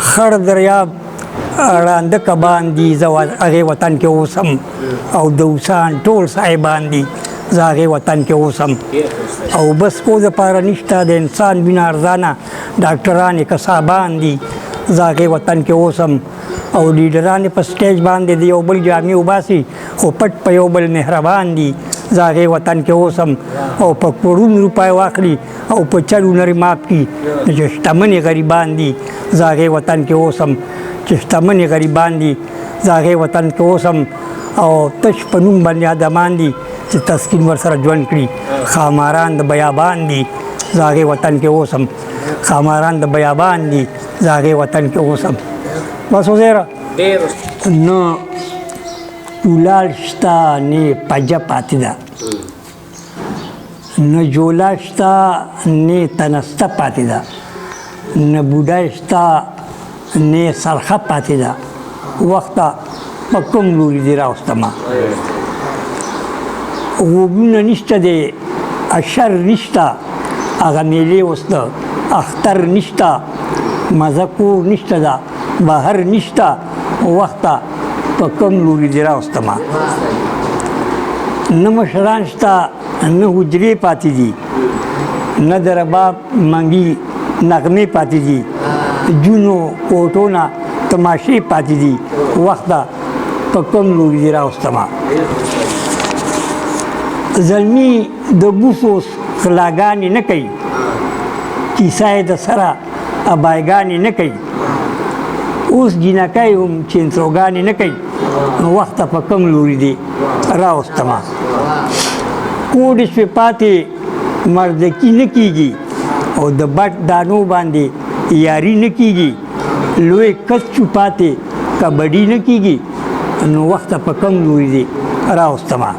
خړ دریاب ړانده کبان دي، زه هغې وطن کې اوسم، او د اوسان ټول صاحبان دي، زه هغې وطن کې اوسم. او بس کو دپاره نشته، د انسان وینه ارزانه، ډاکټران یې قصابان دي، زه هغې وطن کې اوسم. او لیډران یې په سټیج باندې د یو بل جامې وباسي، خو پټ په یو بل مهربان دي، زه هغې وطن کې اوسم. او په کروڑونو روپۍ واخلي او په چل هنر ماپ کړي، چې شتمنې غریبان دي، زه هغې وطن کې اوسم. چې شتمنې غریبان دي، زه هغې وطن کې اوسم. او تش په نوم باندې ادمان دي چې تسکین ورسره ژوند کړي. ښاماران د بیابان دي، زه هغې وطن کې اوسم. ښاماران د بیابان دي، زه هغې وطن کې اوسم. بس وزیره نه ولاړ شته، نه پجه پاتې ده، نه جولا شته، نه تنسته پاتې ده، نه بوډۍ شته، نه سرخه پاتې ده. وخته په کوم لوري دې راوستمه؟ غوږونه نشته دی، اشر نشته، هغه میلې اوس د اختر نشته، مزه کور نشته ده، بهر نشته. وخته په کوم لوري دې راوستمه؟ نه مشران شته، نه حجرې پاتې دي، نه د رباب منګي نغمې پاتې دي، جونو کوټو نه تماشې پاتې دي. وخته په کوم لوري دې راوستمه؟ زلمي د بوسو غلاګانې نه کوي، کیسه یې د سره ابایګانې نه کوي. اوس جینکۍ هم چینسوګانې نه کوي. نو وخته په کوم لوري دې راوستمه؟ کوډې شوې پاتې مردکي نه کېږي، او د بټ دانو باندې یاري نه کېږي. لوی کس شو پاتې کبډي نه کېږي. نو وخته په کوم لوري دې راوستمه؟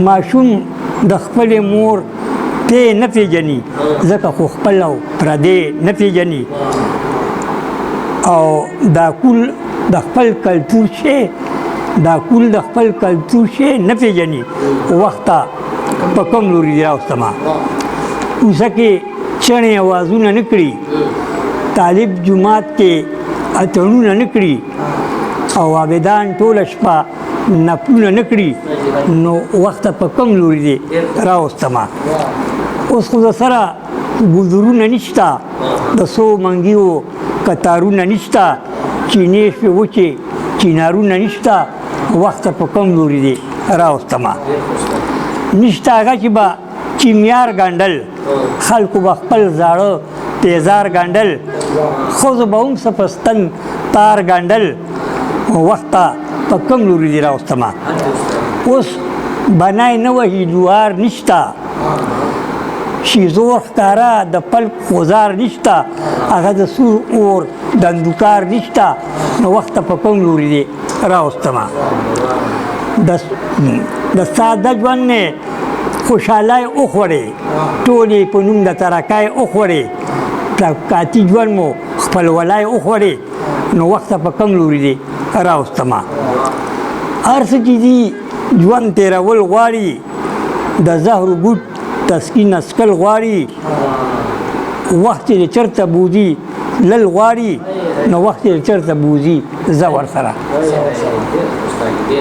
ماشوم د خپلې مور تی نه پېژني، ځکه خو خپل او پردی نه پېژني. او دا کول د خپل کلتور شی، دا کول د خپل کلتور شی نه پېژني. وخته په کوم لوري دې راوستمه؟ کوڅه کې چڼې اوازونه نه کړي، طالب جومات کې اتڼونه نه کړي، او عابدان ټوله شپه نفلونه نه کړي. نو وخته په کوم لوري دې راوستمه؟ اوس خو د سره ګودرونه نشته، د څو منګیو کتارونه نشته، چینې شوې وچې چینارونه نشته. وخته په کوم لوري دې راوستمه؟ نشته هغه چې به چیمیار ګنډل، خلکو به خپل زاړه تیزار ګنډل، ښځو به هم سپستن تار ګنډل. وخته په کوم لوري دې راوستمه؟ اوس بنای نه وهي جوار نشته، شیزور ښکاره د پل خوزار نشته، هغه د سور اور دندوکار نشته. نو وخته په کوم لوري دې راوستمه؟ د ساده ژوند نه خوشحالۍ وخوړې، ټولې په نوم د ترکۍ وخوړې، طبقاتي ژوند مو خپلولی وخوړې. نو وخته په کوم لوري دې راوستمه؟ هر څه چې دي ژوند تېرول غواړي، د زهرو بوټ تسکین اسکل غواړي. وخت چې چېرته بوځي لل غواړي، نو وخت چې چېرته بوځي زه ورسره.